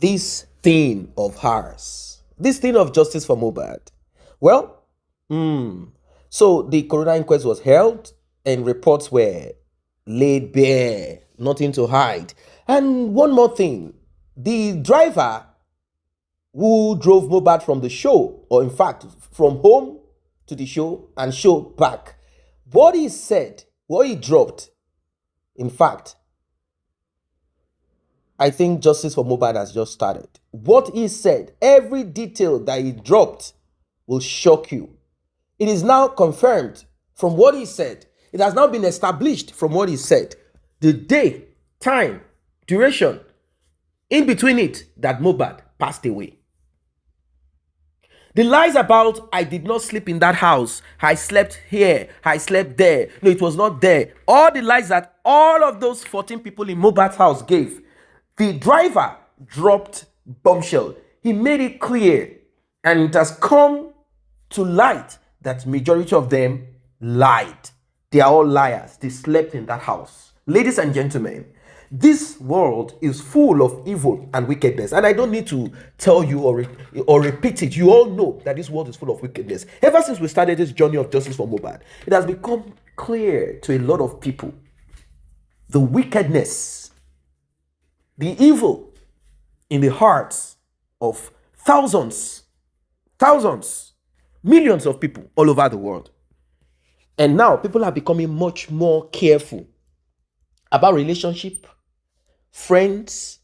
this thing of hers, this thing of justice for Mohbad. Well, so the coroner inquest was held and reports were laid bare, nothing to hide. And one more thing, the driver who drove Mohbad from the show, or in fact, from home to the show and show back, what he said, what he dropped, in fact, I think justice for Mohbad has just started. What he said, every detail that he dropped will shock you. It is now confirmed from what he said. It has now been established from what he said. The day, time, duration, in between it, that Mohbad passed away. The lies about I did not sleep in that house, I slept here, I slept there, no, it was not there. All the lies that all of those 14 people in Mohbad's house gave, the driver dropped bombshell. He made it clear, and it has come to light that majority of them lied. They are all liars. They slept in that house. Ladies and gentlemen, this world is full of evil and wickedness. And I don't need to tell you or repeat it. You all know that this world is full of wickedness. Ever since we started this journey of justice for Mohbad, it has become clear to a lot of people the wickedness, the evil in the hearts of thousands, millions of people all over the world. And now people are becoming much more careful about relationship, friends,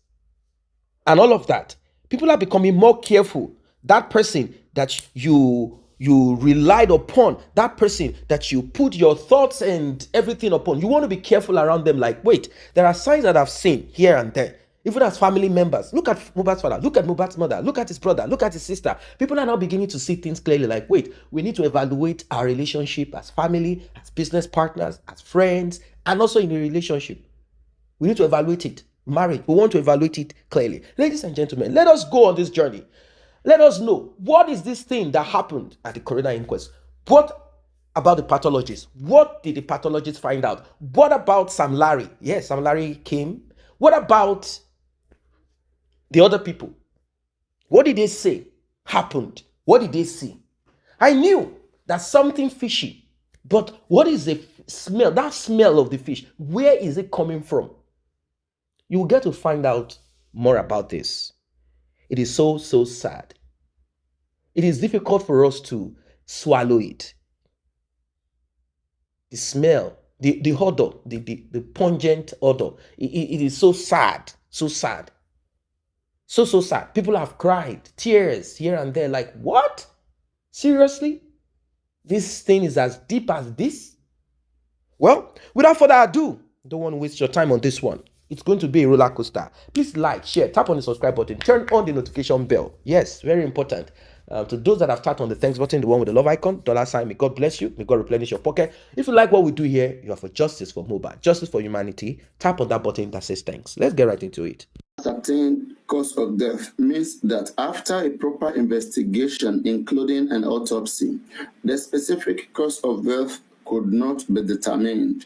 and all of that. People are becoming more careful. That person that you relied upon, that person that you put your thoughts and everything upon, you want to be careful around them. Like, wait, there are signs that I've seen here and there. Even as family members, look at Mohbad's father, look at Mohbad's mother, look at his brother, look at his sister. People are now beginning to see things clearly. Like, wait, we need to evaluate our relationship as family, as business partners, as friends, and also in a relationship. We need to evaluate it. Marriage, we want to evaluate it clearly. Ladies and gentlemen, let us go on this journey. Let us know, what is this thing that happened at the coroner inquest? What about the pathologist? What did the pathologist find out? What about Sam Larry? Yes, Sam Larry came. What about the other people? What did they say happened? What did they see? I knew that something fishy, but what is the smell? That smell of the fish, where is it coming from? You will get to find out more about this. It is so sad. It is difficult for us to swallow it. The smell, the odor, the pungent odor. It is so sad, so sad. So sad. People have cried, tears here and there. Like, what? Seriously? This thing is as deep as this? Well, without further ado, don't want to waste your time on this one. It's going to be a roller coaster. Please like, share, tap on the subscribe button, turn on the notification bell. Yes, very important. To those that have tapped on the thanks button, the one with the love icon, $sign, may God bless you. May God replenish your pocket. If you like what we do here, you are for justice for Mohbad, justice for humanity. Tap on that button that says thanks. Let's get right into it. Certain cause of death means that after a proper investigation, including an autopsy, the specific cause of death could not be determined.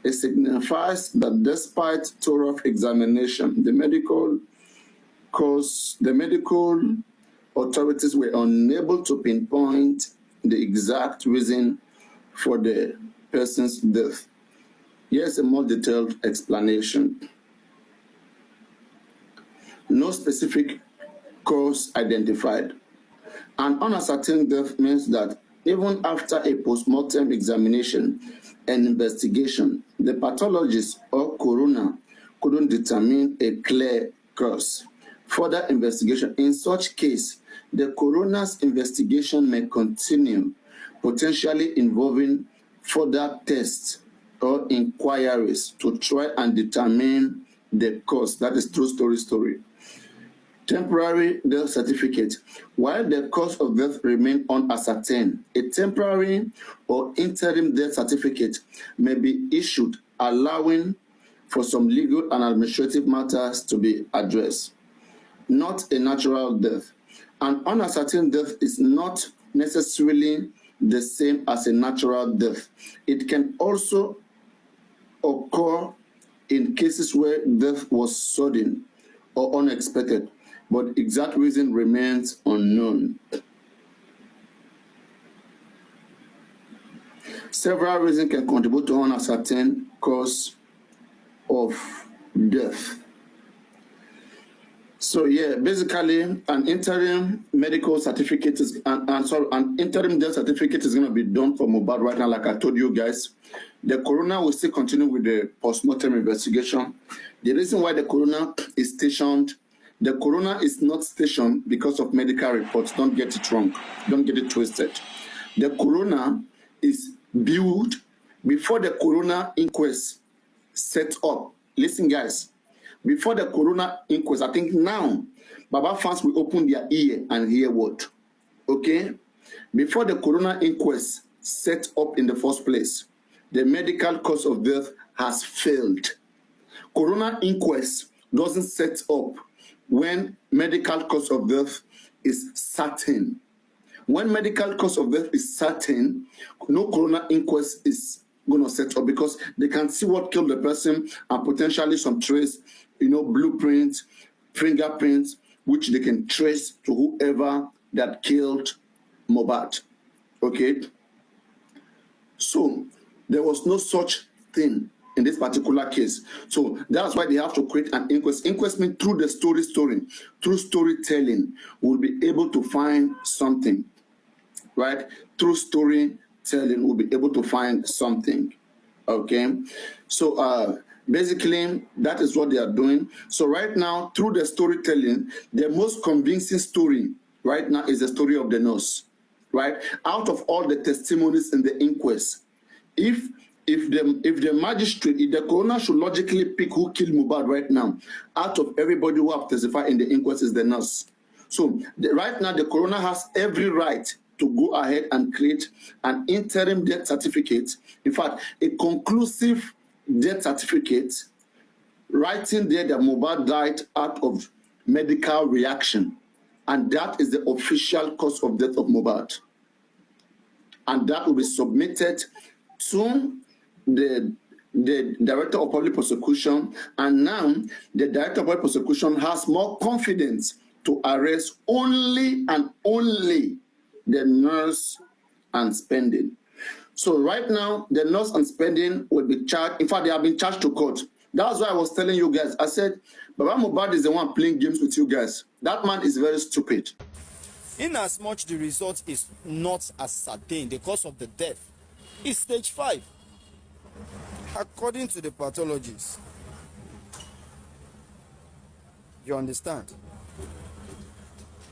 It signifies that despite thorough examination, the medical authorities were unable to pinpoint the exact reason for the person's death. Here's a more detailed explanation. No specific cause identified. An unascertained death means that even after a post-mortem examination and investigation, the pathologist or coroner couldn't determine a clear cause. Further investigation. In such case, the coroner's investigation may continue, potentially involving further tests or inquiries to try and determine the cause. That is true story. Temporary death certificate. While the cause of death remains unascertained, a temporary or interim death certificate may be issued, allowing for some legal and administrative matters to be addressed. Not a natural death. An unascertained death is not necessarily the same as a natural death. It can also occur in cases where death was sudden or unexpected. but the exact reason remains unknown. Several reasons can contribute to unascertained cause of death. So yeah, basically, an interim medical certificate is, an interim death certificate is going to be done for Mohbad right now. Like I told you guys, the coroner will still continue with the post-mortem investigation. The reason why the coroner is stationed, the coroner is not stationed because of medical reports. Don't get it wrong. Don't get it twisted. The coroner is built before the coroner inquest set up. Listen, guys. Before the coroner inquest, I think now Baba fans will open their ear and hear what. Okay? Before the coroner inquest set up in the first place, the medical cause of death has failed. Coroner inquest doesn't set up when medical cause of death is certain. When medical cause of death is certain, no coroner inquest is going to set up because they can see what killed the person and potentially some trace, blueprints, fingerprints, which they can trace to whoever that killed Mohbad. Okay? So there was no such thing in this particular case. So that's why they have to create an inquest. Inquest means through the through storytelling, we'll be able to find something. Right? Through storytelling, we'll be able to find something. Okay? So basically, that is what they are doing. So right now, through the storytelling, the most convincing story right now is the story of the nurse. Right? Out of all the testimonies in the inquest, if the magistrate, if the coroner should logically pick who killed Mohbad right now, out of everybody who have testified in the inquest is the nurse. So right now, the coroner has every right to go ahead and create an interim death certificate. In fact, a conclusive death certificate, writing there that Mohbad died out of medical reaction. And that is the official cause of death of Mohbad. And that will be submitted to the Director of Public Prosecution. And now the Director of Public Prosecution has more confidence to arrest only and only the nurse and spending. So right now, the nurse and spending will be charged. In fact, they have been charged to court. That's why I was telling you guys. I said, Baba Mohbad is the one playing games with you guys. That man is very stupid. In as much the result is not ascertained, the cause of the death is stage 5. According to the pathologists. You understand?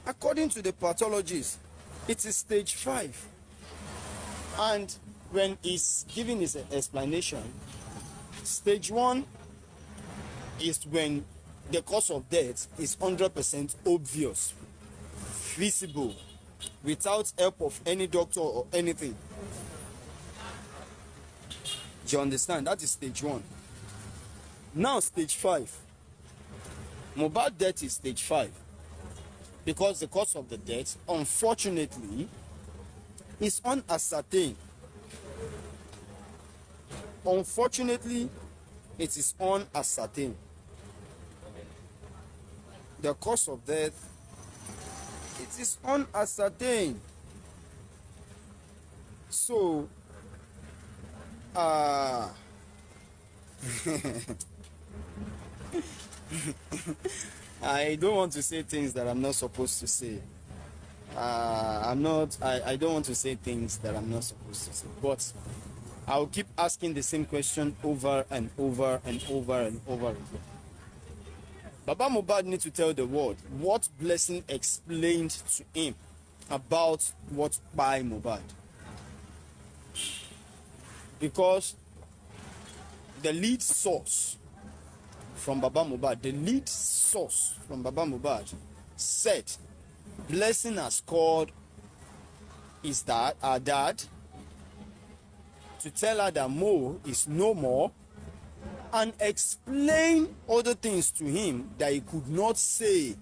According to the pathologists, it is stage 5. And when he's giving his explanation, stage 1 is when the cause of death is 100% obvious, visible, without help of any doctor or anything. Do you understand? That is stage 1. Now stage 5. Mohbad death is stage 5. Because the cause of the death, unfortunately, is unascertained. Unfortunately, it is unascertained. The cause of death, it is unascertained. So, I don't want to say things that I'm not supposed to say. I don't want to say things that I'm not supposed to say. But I'll keep asking the same question over and over and over and over again. Baba Mohbad needs to tell the world what Blessing explained to him about what by Mohbad. Because the lead source from Baba Mohbad, said Blessing has called his dad, our dad, to tell her that Mo is no more and explain other things to him that he could not say.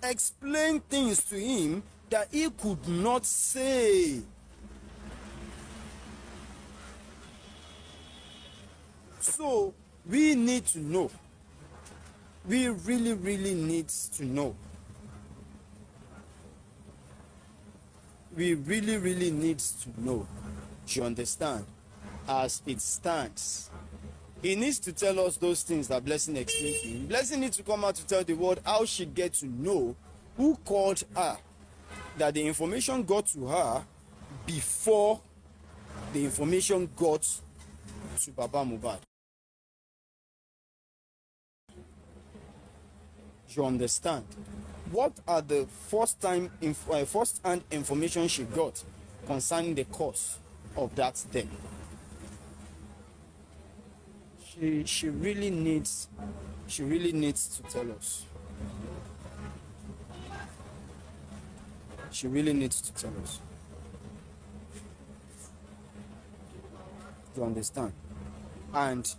Explain things to him that he could not say. So we need to know. We really, really need to know. We really, really need to know. Do you understand? As it stands, he needs to tell us those things that Blessing explained to him. Blessing needs to come out to tell the world how she get to know who called her, that the information got to her before the information got to Baba Mohbad. You understand? What are the first-hand information she got concerning the cause of that death? She really needs to tell us. She really needs to tell us. You understand? And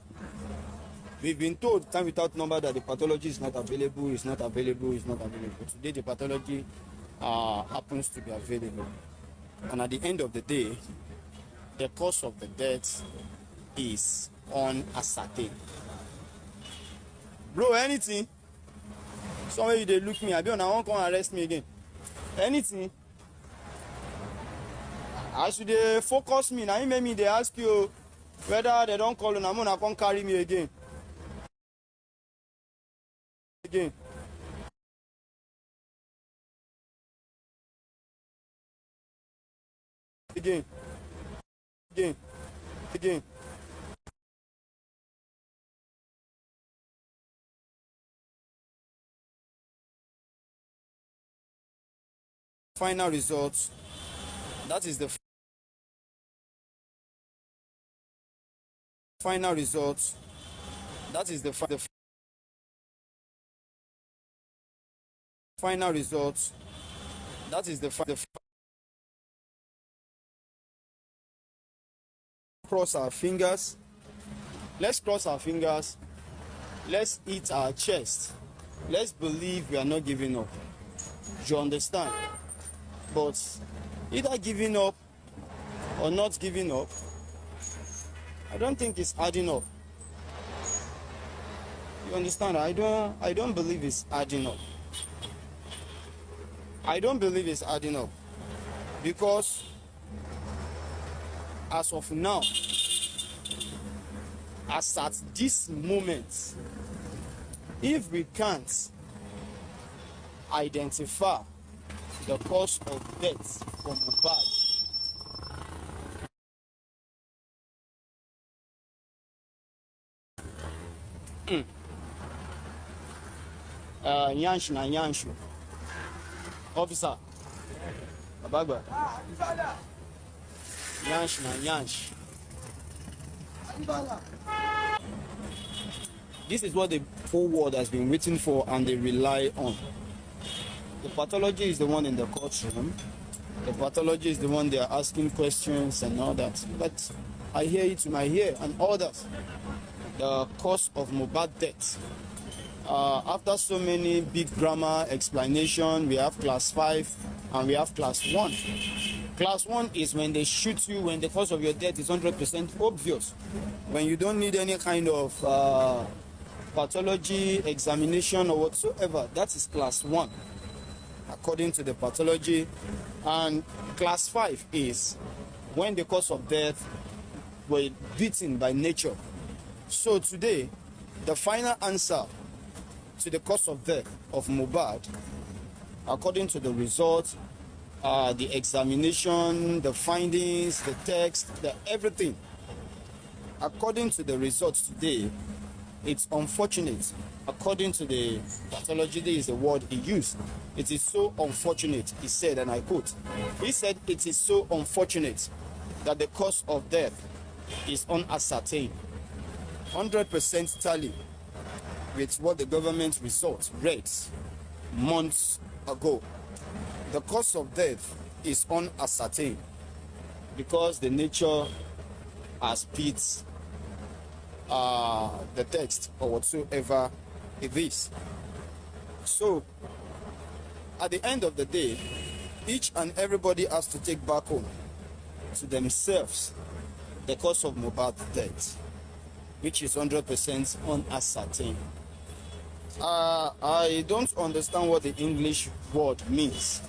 we've been told time without number that the pathology is not available, is not available, is not available. Today the pathology happens to be available. And at the end of the day, the cause of the death is unascertained. Bro, anything? Somebody they look me, I be on, I won't come arrest me again. Anything? As they focus me, now make me they ask you whether they don't call on, I'm gonna come carry me again. Again. Again. Again. Again. Final results. That is the final results. That is the final results. That is the cross our fingers. Let's cross our fingers. Let's hit our chest. Let's believe we are not giving up. Do you understand? But either giving up or not giving up, I don't think it's adding up. You understand? I don't believe it's adding up. I don't believe it's adding up. Because as of now, as at this moment, if we can't identify the cause of death from Mohbad, Yansh na Yanshu. Officer, Abagba. Yansh na Yansh. This is what the whole world has been waiting for and they rely on. The pathology is the one in the courtroom. The pathology is the one they are asking questions and all that. But I hear it to my ear and others. The cause of Mohbad death. After so many big grammar explanation, we have class 5 and we have class 1. Class 1 is when they shoot you when the cause of your death is 100% obvious. When you don't need any kind of pathology examination or whatsoever. That is class 1 according to the pathology. And class 5 is when the cause of death were beaten by nature. So today, the final answer to the cause of death of Mohbad, according to the results, the examination, the findings, the text, the everything, according to the results today, it's unfortunate. According to the pathology, this is the word he used. It is so unfortunate, he said, and I quote, he said, it is so unfortunate that the cause of death is unascertained. 100% tally with what the government results read months ago. The cause of death is unascertained because the nature has beat the text or whatsoever it is. So at the end of the day, each and everybody has to take back home to themselves the cause of Mohbad's death. which is 100% unascertained. I don't understand what the English word means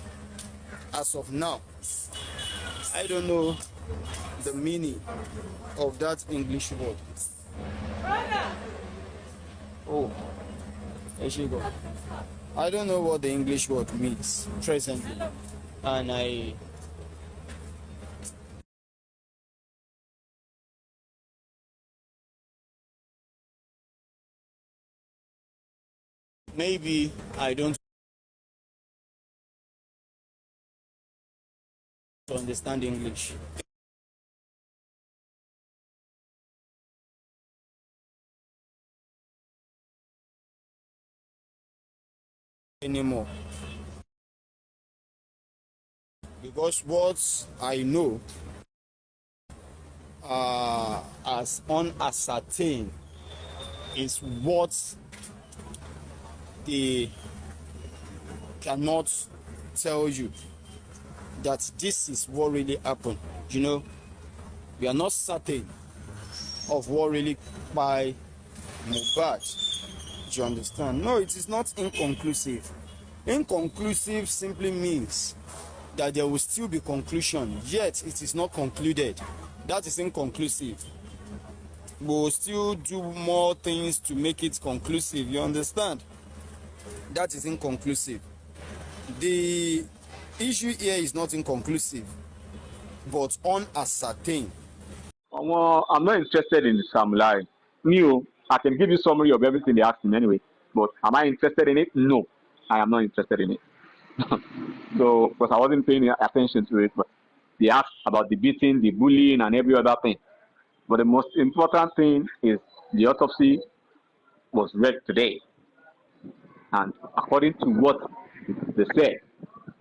as of now. I don't know the meaning of that English word. Oh, there she go. I don't know what the English word means presently, and maybe I don't understand English anymore, because what I know as unascertained is what they cannot tell you that this is what really happened. You know, we are not certain of what really by Mohbad. Do you understand? No, it is not inconclusive. Inconclusive simply means that there will still be conclusion, yet it is not concluded. That is inconclusive. We will still do more things to make it conclusive. You understand? That is inconclusive. The issue here is not inconclusive, but unascertained. I'm not interested in Sam Larry. I can give you summary of everything they asked him anyway. But am I interested in it? No, I am not interested in it. So, because I wasn't paying attention to it, but they asked about the beating, the bullying, and every other thing. But the most important thing is the autopsy was read today, and according to what they said,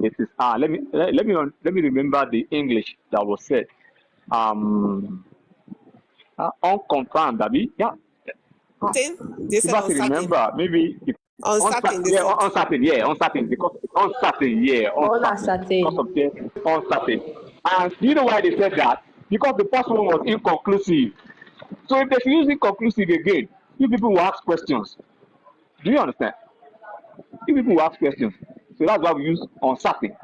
it is. Let me remember the English that was said. Unconfirmed, Abby. Yeah. They said If I can uncertain. remember, maybe Uncertain. uncertain, yeah, uncertain, because uncertain, yeah, Uncertain. because of the uncertain. And do you know why they said that? Because the first one was inconclusive. So if they should use inconclusive again, you people will ask questions. Do you understand? You people will ask questions. So that's why we use uncertain.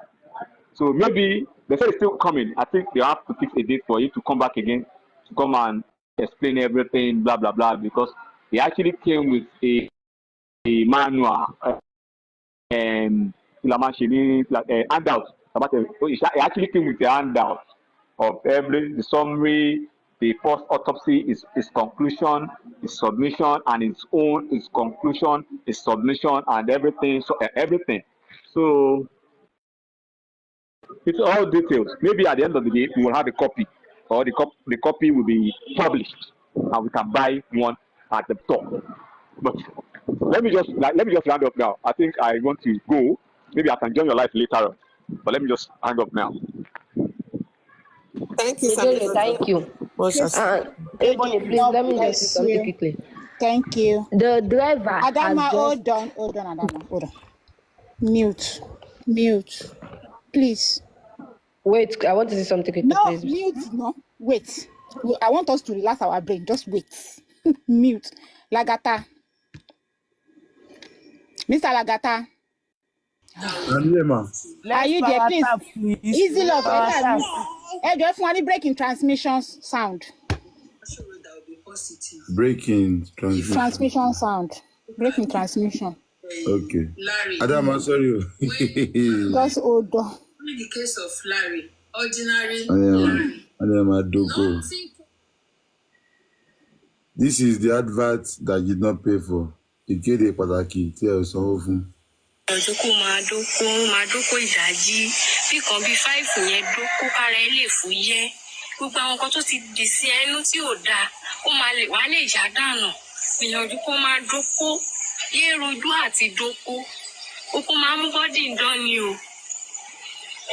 So maybe they say it's still coming. I think they have to fix a date for you to come back again, to come and explain everything, blah blah blah, because they actually came with a manual and handout about it actually came with a handout of the summary, the first autopsy, its conclusion, its submission, and its conclusion, its submission, and everything. So everything. So it's all details. Maybe at the end of the day, we will have a copy, or the copy will be published, and we can buy one at the top. But let me just round up now. I think I want to go. Maybe I can join your life later on. But let me just hang up now. Thank you, Thank you. Ebony, please let me just say something quickly. Thank you. The driver Adama, has hold on, Adama, hold on. Mute, please. Wait, I want to say something quickly, No, please. mute, no, wait. I want us to relax our brain. Just wait. Mute. Lagata. Mr. Lagata. I'm here, ma'am. Are you there, please? Easy love. Just want breaking transmission sound. Breaking transmission. Transmission sound. Breaking transmission. Okay. Adam, I'm sorry. Just hold on. In the case of Larry, ordinary I am Adoko. This is the advert that you did not pay for. Ìkéde pàtàkì tí ẹ sanwó fún. Ọjọ́kó máa dóko ìdájí bí kan bí 5 yẹn dóko kára ẹ lè fúyẹ́. Gbogbo àwọn kan tó ti dì sí ẹnu tí ò dáa, ó máa lè wá lè já dànù. Ìyànjú kó máa dóko, yé rojú àti dóko. Oko máa mú bọ́dì ń dán ni o.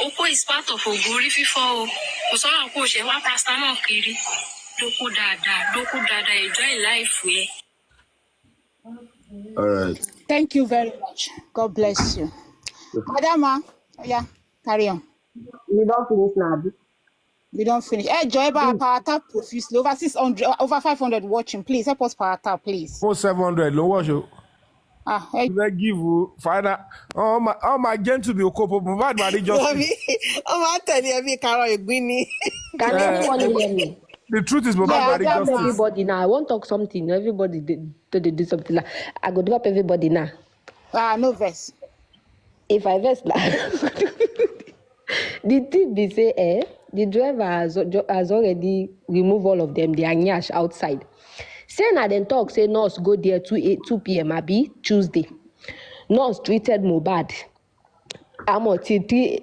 Oko is part of ògùn orí fífọ́ o. Kò sọ̀rọ̀ kó ṣe wá pásítà náà kiri. Dóko dáadáa, enjoy life yẹ. All right. Thank you very much. God bless you. Adama, yeah, carry on. You don't finish now. We don't finish. Hey, Joy, power tap profusely. Over 600, over 500 watching. Please help us power tap, please. 700. Low watch you. Hey. They give you final. Oh my gent to be a couple. Bad body just. I'm telling you, Carol, Can everyone hear me? The truth is, bad body everybody now. I won't talk something. Everybody do something. Like, I go drop everybody now. No verse. If I verse, the thing they say, the driver has already removed all of them. They are nyash outside. Say na then talk, say nurse go there 2 p.m. Abi Tuesday. Nurse treated Mohbad. Till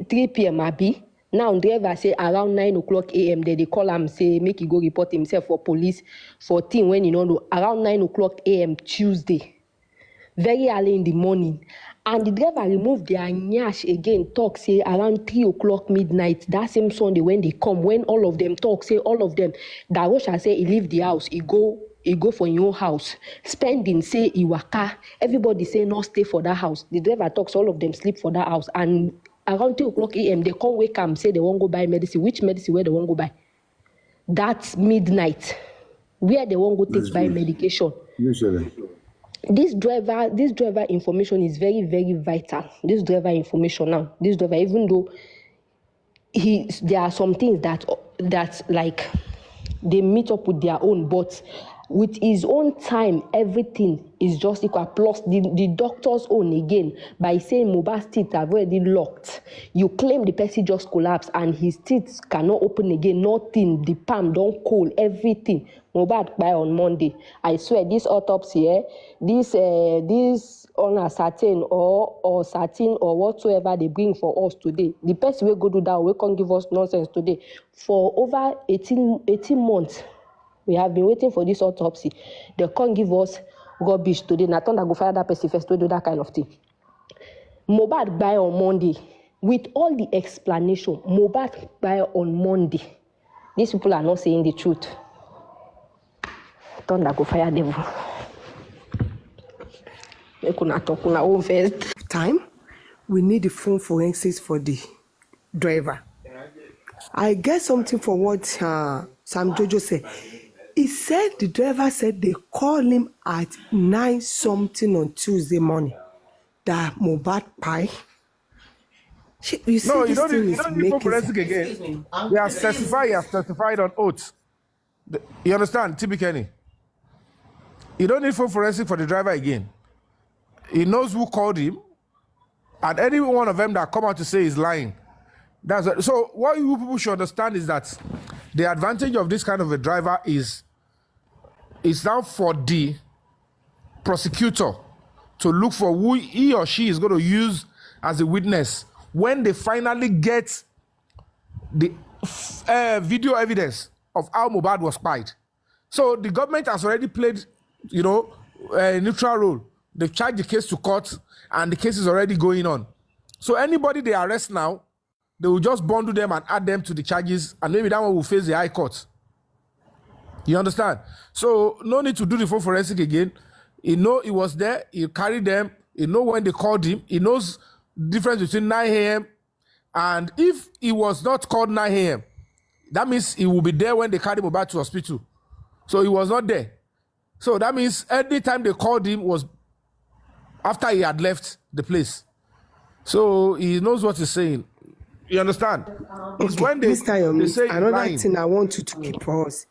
3 p.m. Abi. Now driver say around 9 o'clock a.m. They call him, say make he go report himself for police 14 when you know around 9 o'clock a.m. Tuesday. Very early in the morning. And the driver removed their nyash again, talk, say around 3 o'clock midnight, that same Sunday when they come, when all of them talk, say all of them, Darosha say he leave the house, he go for your own house. Spending, say he waka. Everybody say no stay for that house. The driver talks, all of them sleep for that house. And around 3 o'clock a.m., they come wake up, say they won't go buy medicine. Which medicine where they won't go buy? That's midnight. Where they won't go take buy medication. This driver information is very, very vital. This driver information now. This driver, even though there are some things that like they meet up with their own, but with his own time, everything is just equal. Plus the doctor's own again, by saying Mohbad's teeth are already locked. You claim the person just collapsed and his teeth cannot open again. Nothing, the palm don't cold, everything. Mohbad by on Monday. I swear this autopsy, this uncertain or certain or whatsoever they bring for us today. The person will go do that, we can't give us nonsense today. For over 18 months. We have been waiting for this autopsy. They can't give us rubbish today. Now, I go fire that person first to do that kind of thing. Mohbad by on Monday. With all the explanation, Mohbad by on Monday. These people are not saying the truth. Don't go fire them. They could talk on our own first. Time, we need the phone forensics for the driver. I get something for what Sam Jojo said. He said the driver said they called him at 9 something on Tuesday morning. That Mohbad pie. You see, no, you don't need forensic again. They have testified on oath. You understand, Tibi Kenny? You don't need forensic for the driver again. He knows who called him, and any one of them that come out to say is lying. So what you people should understand is that the advantage of this kind of a driver is now for the prosecutor to look for who he or she is going to use as a witness when they finally get the video evidence of how Mohbad was spied. So the government has already played, a neutral role. They've charged the case to court and the case is already going on. So anybody they arrest now, they will just bundle them and add them to the charges, and maybe that one will face the high court. You understand? So no need to do the full forensic again. He know he was there. He carried them. He know when they called him. He knows the difference between 9 a.m. and if he was not called 9 a.m., that means he will be there when they carried him back to hospital. So he was not there. So that means any time they called him was after he had left the place. So he knows what he's saying. You understand? It's when they say another lying. thing I want you to keep for us.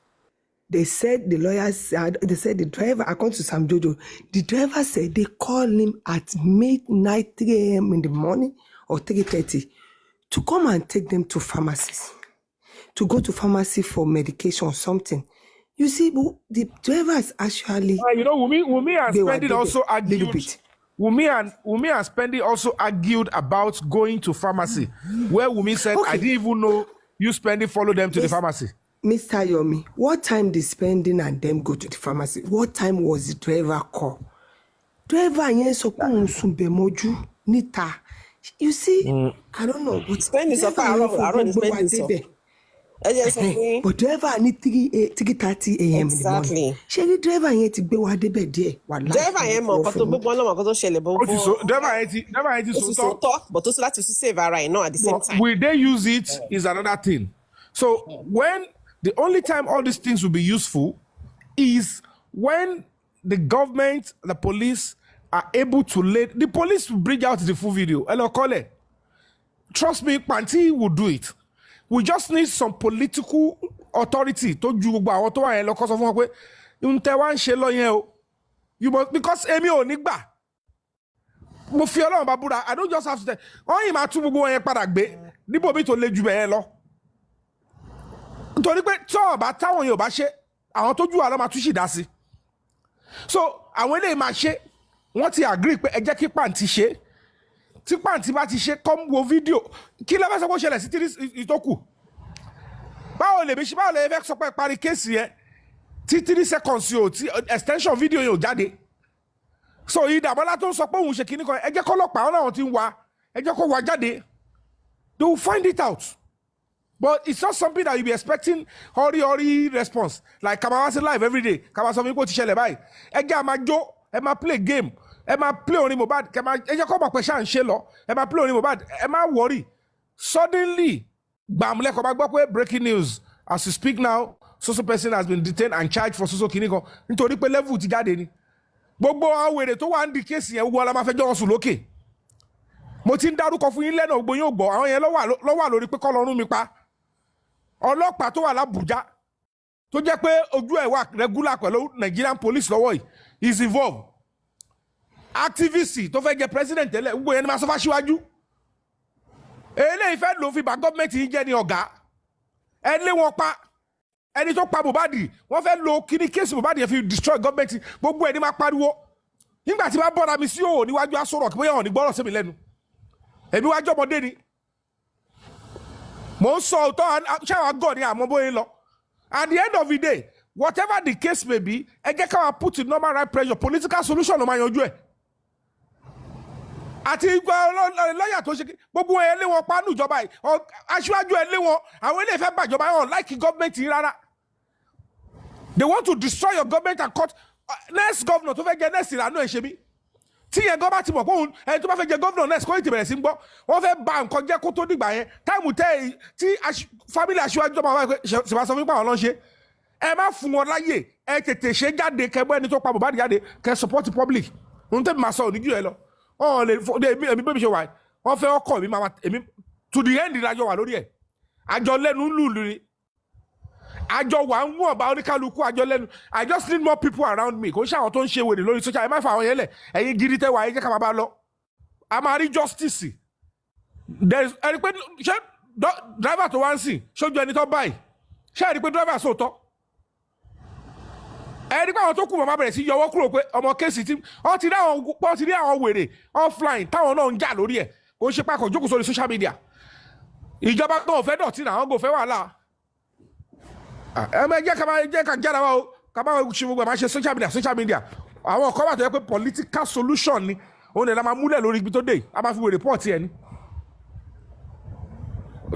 They said the lawyers said the driver, according to Sam Jojo, the driver said they called him at midnight, 3 a.m. in the morning or 3:30 to come and take them to pharmacies, to go to pharmacy for medication or something. You see, the driver is actually. Wunmi and Spendi also argued. Wunmi and Spendi also argued about going to pharmacy, where Wunmi said, I didn't even know you Spendi follow them to the pharmacy. Mr. Yomi, what time did Spending and them go to the pharmacy? What time was the driver call? Driver yes moju nita. You see, I don't know. But Spending so far around Spending so. But driver need 3:30 a.m. Exactly. in the morning. She driver here to be what they be there. Driver here mo but to gbogbo lo mo ko to ṣẹlẹ̀ bo. Driver here to talk, but also like to save right now at the same time. Will they use it is another thing. So when the only time all these things will be useful is when the government, the police are able to the police will bring out the full video. Hello, call it. Trust me, Panti will do it. We just need some political authority to do about what I look of one you must, because Emi Onigba. I don't just have to say, oh, you to go and paragbe. Nibo bi to le ju be lo. Nítorí pé tí ó bá táwọn yóò bá ṣe, àwọn tó jù wá lọ máa tún ṣì dá sí. So àwọn eléyìí máa ṣe, wọ́n ti agree pé ẹ jẹ́ kí Pàǹtí ṣe. Tí Pàǹtí bá ti ṣe, come wo video. Kí ló fẹ́ sọ pé ó ṣẹlẹ̀ sí tí ìtókù? Báwo lè fẹ́ sọ pé parí kéèsì yẹn tí 3 seconds yóò tí extension video yóò jáde. So Ìdàmọ́lá tó ń sọ pé òun ṣe kíní kan, ẹ jẹ́ kọ́lọ́pàá ọ̀nà àwọn tí ń wá, ẹ jẹ́ kó wá jáde. They will find it out. But it's not something that you be expecting hurry response. Like Kamawasi live every day. Kamawasi mi ko ti ṣẹlẹ̀ báyìí. Ẹ jẹ́ a máa jó, ẹ máa play game, ẹ máa play orin Mohbad, ẹ jẹ́ kó mọ̀ pé ṣá ń ṣe lọ, ẹ máa play orin Mohbad, ẹ máa worry. Suddenly, gbàmúlẹ̀ kó máa gbọ́ pé breaking news. As you speak now, so person has been detained and charged for so kìíní kan. Nítorí pé level ti jáde ni. Gbogbo àwọn wèrè tó wà ń di kéèsì yẹn, gbogbo ọlá máa fẹ́ jọ́ wọn sùn lókè. Mo ti ń dárúkọ fún yín lẹ́nà gbogbo yín ò gbọ́, àwọn yẹn ló wà lórí pé kọ́ lọ́rùn mi pa. Ọlọ́pàá tó wà l'Abuja tó jẹ́ pé ojú ẹ̀ wà regular pẹ̀lú Nigerian police lọ́wọ́ yìí is involved. Activist tó fẹ́ jẹ president tẹ́lẹ̀ gbogbo yẹn ni máa sọ fáṣíwájú. Eléyìí fẹ́ ló fi bá gọ́ọ̀mẹ̀ntì yìí jẹ́ ní ọ̀gá. Ẹ lé wọn pa. Ẹni tó pa Mohbad wọ́n fẹ́ lo kíní kéèsì Mohbad yẹn fi destroy gọ́ọ̀mẹ̀ntì gbogbo ẹni máa pariwo. Nígbà tí bá bọ́ra mi sí òwò níwájú Aso Rock pé ọ̀nì gbọ́rọ̀ sí mi lẹ́nu. Èmi wájú ọmọdé ni. Mo sọ òótọ́ ṣáà gọ̀ ní àmọ́ bóyá lọ. At the end of the day, whatever the case may be, ẹ jẹ́ ká wá put in normal right pressure, political solution ló máa yanjú ẹ̀. Àti lọ́yà tó ṣe gbogbo ẹ̀ lé wọn pa nù ìjọba yìí, aṣíwájú ẹ̀ lé wọn, àwọn ilé ìfẹ́ bàjọba yẹn like government yìí rárá. They want to destroy your government and cut. Next governor tó fẹ́ jẹ next ìlànà ẹ̀ ṣe mí. Tí yẹn gọ́ bá ti mọ̀ pé òun ẹni tó bá fẹ́ jẹ governor next kó ìtìbẹ̀rẹ̀ sí ń gbọ́, wọ́n fẹ́ ba nǹkan jẹ́ kó tó dìgbà yẹn. Táìmù tí family aṣíwájú tó máa wá pé ṣe máa sọ fún àwọn lọ́n ṣe. Ẹ má fún wọn láyè, ẹ tètè ṣe jáde kẹgbẹ́ ẹni tó pa Mohbad jáde kẹ support public. Òun tẹ́ mi máa sọ òní jù ẹ lọ. Ọ̀hún lè èmi bẹ́ẹ̀ mi ṣe wà. Wọ́n fẹ́ ọkọ̀ mi máa èmi to the end ìlàjọ wà lórí ẹ̀. Àjọ lẹ́nu lùlù ni. Àjọ wà ń wọ̀n bá oníkálukú àjọ lẹ́nu. I just need more people around me. Kò ń ṣe àwọn tó ń ṣe wèrè lórí social. Ẹ má fa àwọn yẹn lẹ̀. Ẹ̀yin gidi tẹ́ wà ẹ jẹ́ ká máa bá lọ. A máa rí justice. Ẹni pé ṣé driver tó wá ń sìn ṣojú ẹni tó báyìí. Ṣé ẹni pé driver sóòótọ́? Ẹni pé àwọn tó kù màmá bẹ̀rẹ̀ sí yọwọ́ kúrò pé ọmọ kéèsì tí wọ́n ti rí àwọn wèrè offline táwọn náà ń jà lórí ẹ̀. Kò ń ṣe pàkó jókòó sórí social media. Ìjọba kan ò fẹ́ dọ̀tí náà, àwọn kò fẹ́ wàhálà. Ẹ má jẹ́ ká jára wa o, ká má ṣe gbogbo ẹ̀ máa ṣe social media. Àwọn ọ̀kọ́ wà tó yẹ pé political solution ni òun ni la máa múlẹ̀ lórí ibi tó dé, a máa fi wèrè pọ̀ tiẹ̀ ni.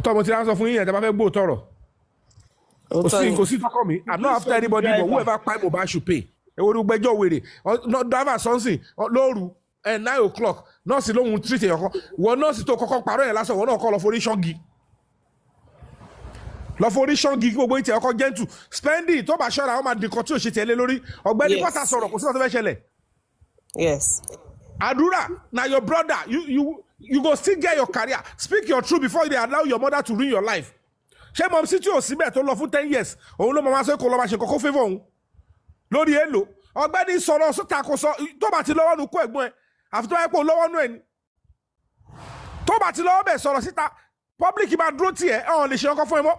Tọ́mọ tí a ń sọ fún yín yẹn tí a bá fẹ́ gbóòótọ́ rọ̀. Kò sí tọkọ mi, I'm not after anybody but whoever pay Mohbad should pay. Èwo ni gbẹjọ́ wèrè, driver sọ́nsìn lóru 9 o'clock, nọ́ọ̀sì lóhun treat èèyàn kan, wọ́n nọ́ọ̀sì tó kọ́kọ́ parọ́ yẹn lásán, wọ́n náà kọ́ lọ forí ṣọ́gi. Lọ forí ṣọ́gi gbogbo ìtì ọkọ̀ gentle spending tó bá ṣọ́ra wọn máa dín kan tí ò ṣe tẹ̀lé lórí ọ̀gbẹ́ni pátá sọ̀rọ̀ kò sí ọ̀tọ́ fẹ́ ṣẹlẹ̀. Yes. Àdúrà na your brother you go still get your career, speak your truth before they allow your mother to ruin your life. Ṣé mọ̀ sí tí ò síbẹ̀ tó lọ fún 10 years òun ló máa sọ kó lọ máa ṣe kókó favour òun lórí èlò ọ̀gbẹ́ni sọ̀rọ̀ sọ́ta kò sọ tó bá ti lọ́wọ́ nu kó ẹ̀gbọ́n ẹ̀ àfi tó bá yẹ kó lọ́wọ́ nu ẹ̀ ni tó bá ti lọ́wọ́ bẹ̀ sọ̀rọ̀ síta public máa dúró tiẹ̀ ọ̀hún lè ṣe ọkọ̀ fún ẹ mọ́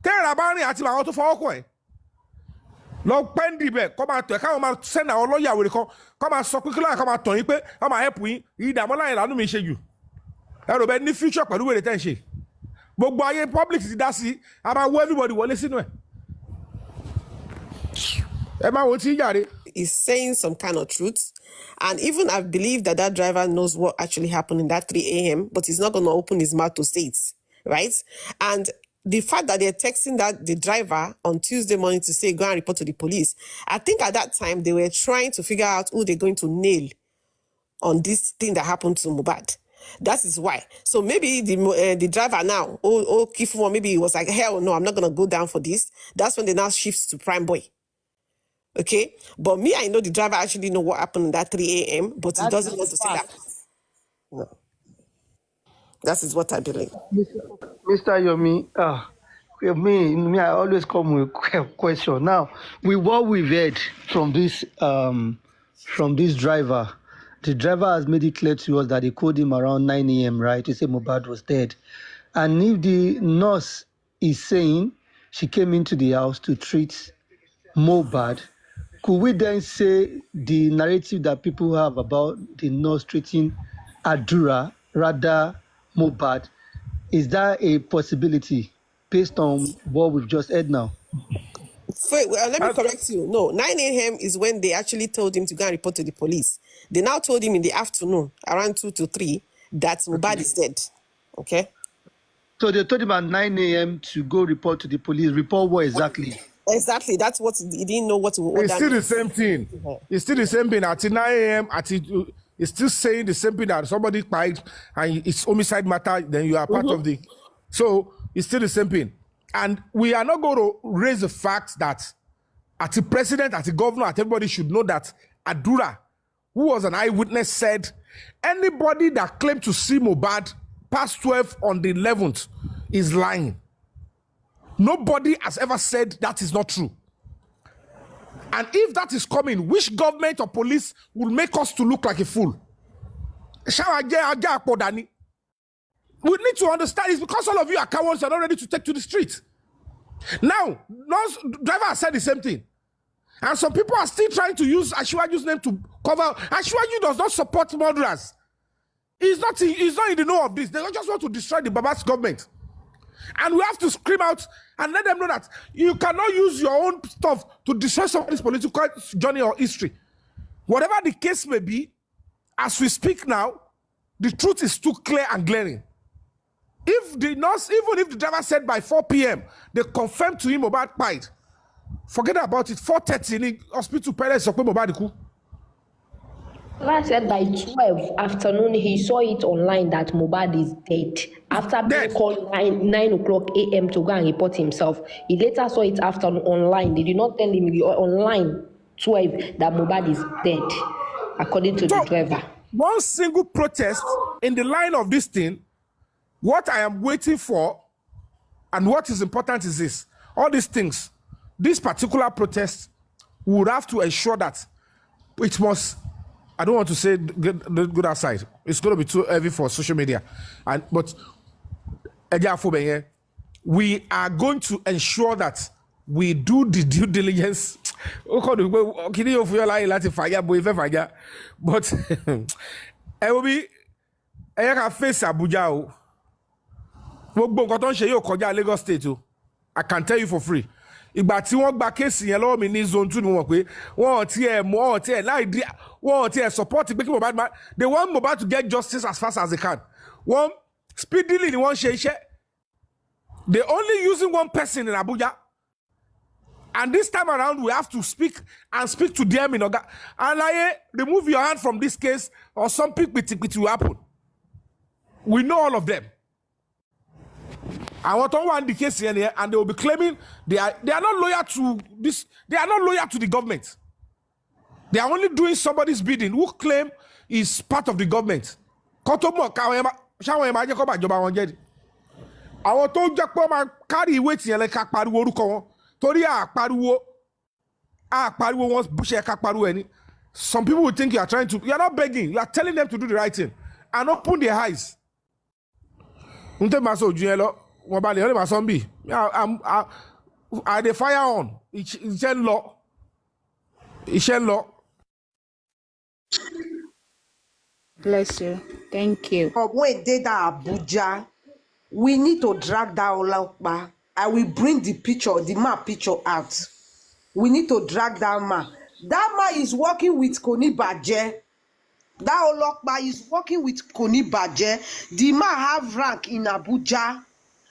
tẹ́ẹ̀rà bá rìn àti àwọn tó fọwọ́ kọ̀ ẹ̀ lọ pẹ́ndì bẹ̀ kọ́ máa tọ̀ ẹ̀ káwọn máa sẹ́nà àwọn lọ́ọ̀yà wèrè kan kọ́ máa sọ pé kí lọ́ọ̀yà kọ́ máa tọ̀ yín pé wọ́n máa help yín ìdààmú láyìn lánú mi ṣe jù ẹ̀rọ bẹ́ẹ̀ ní future pẹ̀lú wèrè tẹ́ ń ṣe gbogbo ayé public ti dá sí a máa wọ everybody wọlé sínú ẹ̀ ẹ máa wo tí yàrá. Is saying some kind of truth. And even I believe that driver knows what actually happened in that 3 a.m., but he's not going to open his mouth to say it, right? And the fact that they're texting the driver on Tuesday morning to say, go and report to the police, I think at that time they were trying to figure out who they're going to nail on this thing that happened to Mohbad. That is why. So maybe the driver now, Kifu, maybe he was like, hell no, I'm not gonna go down for this. That's when they now shift to Prime Boy. Okay, but me, I know the driver actually know what happened at 3 a.m., but he doesn't want to say that. No, that is what I believe. Mr. Yomi, me, I always come with a question. Now, with what we've heard from this driver, the driver has made it clear to us that they called him around 9 a.m., right, to say Mohbad was dead. And if the nurse is saying she came into the house to treat Mohbad, could we then say the narrative that people have about the nurse treating Adura, rather Mohbad, is that a possibility based on what we've just heard now? Let me correct you. No, 9 a.m. is when they actually told him to go and report to the police. They now told him in the afternoon, around 2 to 3, that Mohbad is dead. Okay? So they told him at 9 a.m. to go report to the police. Report what exactly? Exactly. That's what he didn't know what to order. It's still the same thing. It's still the same thing. At 9 a.m., it's still saying the same thing that somebody died and it's homicide matter, then you are part of the... So it's still the same thing. And we are not going to raise the fact that at the president, at the governor, at everybody should know that Adura, who was an eyewitness, said anybody that claimed to see Mohbad past 12 on the 11th is lying. Nobody has ever said that is not true. And if that is coming, which government or police will make us to look like a fool? We need to understand it's because all of you are cowards and are not ready to take to the street. Now, driver has said the same thing. And some people are still trying to use Ashwaju's name to cover. Ashwaju does not support murderers. He's not in the know of this. They just want to destroy the Baba's government. And we have to scream out and let them know that you cannot use your own stuff to destroy somebody's political journey or history. Whatever the case may be, as we speak now, the truth is too clear and glaring. If the nurse, even if the driver said by 4 p.m., they confirmed to him about Pied, forget about it. 4:30 in the hospital, parents Mohbad. I said by 12 afternoon, he saw it online that Mohbad is dead. After being called 9 o'clock a.m. to go and report himself, he later saw it after online. They did not tell him online 12 that Mohbad is dead, according to the driver. One single protest in the line of this thing, what I am waiting for and what is important is this. All these things, this particular protest would have to ensure that it must... I don't want to say good outside. It's going to be too heavy for social media. But we are going to ensure that we do the due diligence. But it will be I face Abuja. Lagos State. I can tell you for free. Ìgbà tí wọ́n gba kéèsì yẹn lọ́wọ́ mi ní zone 2 ni wọ́n pé wọ́n ti ẹ̀ support pé kí Mohbad, they want Mohbad to get justice as fast as they can. One speedily ni wọ́n ṣe iṣẹ́. They only using one person in Abuja. And this time around we have to speak to them in Oga. And remove your hand from this case or something will happen. We know all of them. I want to want the case here, and they will be claiming they are not loyal to this. They are not loyal to the government. They are only doing somebody's bidding. Who claim is part of the government? I want to carry weight here like some people will think you are trying to. You are not begging. You are telling them to do the right thing and open their eyes. I the fire on. It's law. Bless you. Thank you. When they that Abuja, we need to drag that Olokpa. I will bring the man picture out. We need to drag that man. That man is working with Koni Baje. That Olokpa is working with Koni Baje. The man have rank in Abuja.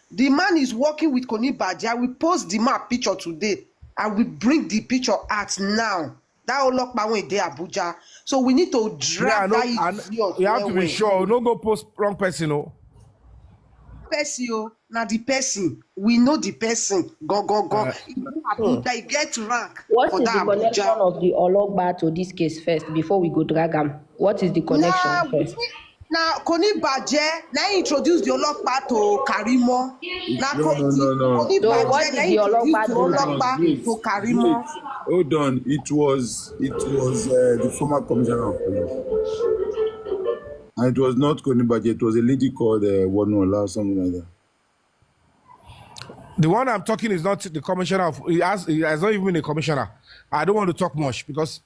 The man is working with Koni Baje. I will post the man picture today. I will bring the picture out now. That Olokpa went there, Abuja. So we need to drag that idiot. You have to be sure. No go post wrong person, no. Person, now the person. We know the person. Go. Abuja, get rank. What for is that the connection Abuja. of the Ologba to this case first before we go drag am? What is the connection first? Now, Koni Baje, now introduce the Olokpa to Karimo. Now, No. Koni So what Baje, is now the introduce Olokpa the Olokpa to Karimo. Hold on. It was the former commissioner of police. And it was not Konibaje, it was a lady called Wunmi or something like that. The one I'm talking is not the commissioner of. He has not even been a commissioner. I don't want to talk much because,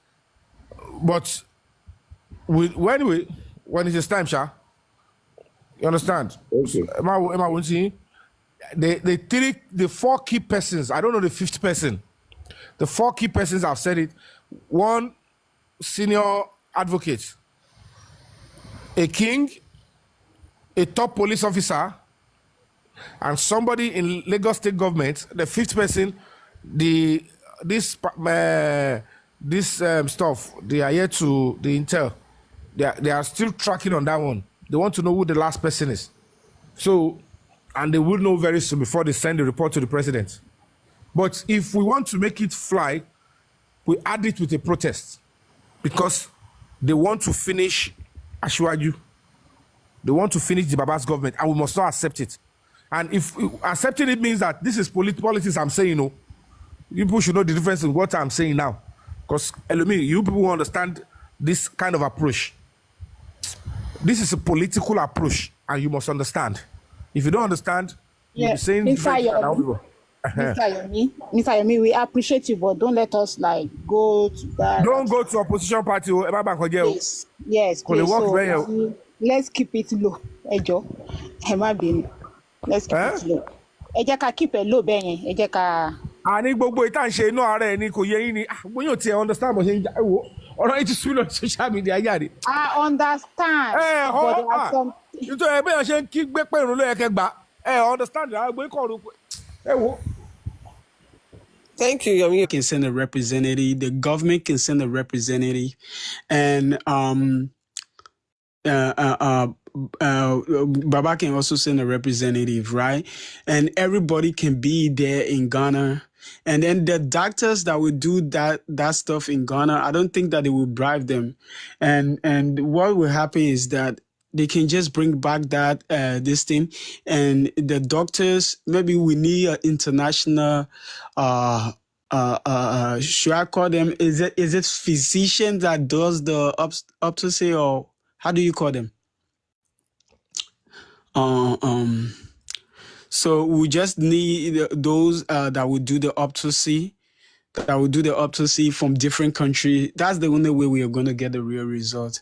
but when it's time, Sha, you understand? Okay. Emma won't see. The 4 key persons. I don't know the 5th person. The 4 key persons, I've said it. 1 senior advocate, a king, a top police officer, and somebody in Lagos State government. The 5th person, this stuff. They are here to the intel. They are still tracking on that one. They want to know who the last person is. So, and they will know very soon before they send the report to the president. But if we want to make it fly, we add it with a protest because they want to finish Ashwaju. They want to finish the Baba's government, and we must not accept it. And if accepting it means that this is politics, I'm saying, no, you people should know the difference in what I'm saying now. Because, Elumi, you people understand this kind of approach. This is a political approach, and you must understand. If you don't understand, you'll be saying different things than how people. Mr. Yomi, we appreciate you, but don't let us go to that. Don't go to opposition party. Yes, please. So, let's keep it low. Ejo, let's keep it low. Ejeka keep it low, Ben. Ejeka. Ani gbogbo ìtàn ṣe inú ara ẹ ni kò yé yín ni bóyá ò tiẹ̀ understand bó ṣe ń wo ọ̀rọ̀ yìí ti sún lọ social media yára. I understand. Nítorí ẹgbẹ́ yẹn ṣe ń kí gbé pẹ̀rún ló yẹ kẹ́ gbà understand àgbẹ̀ kọ̀ọ̀rọ̀ ẹ wo. Thank you, Yomi. Can send a representative. The government can send a representative, and Baba can also send a representative, right? And everybody can be there in Ghana. And then the doctors that will do that stuff in Ghana, I don't think that they will bribe them. And what will happen is that they can just bring back that this thing, and the doctors, maybe we need an international should I call them, is it physician that does the autopsy, or how do you call them? So we just need those that will do the autopsy, from different countries. That's the only way we are going to get the real result.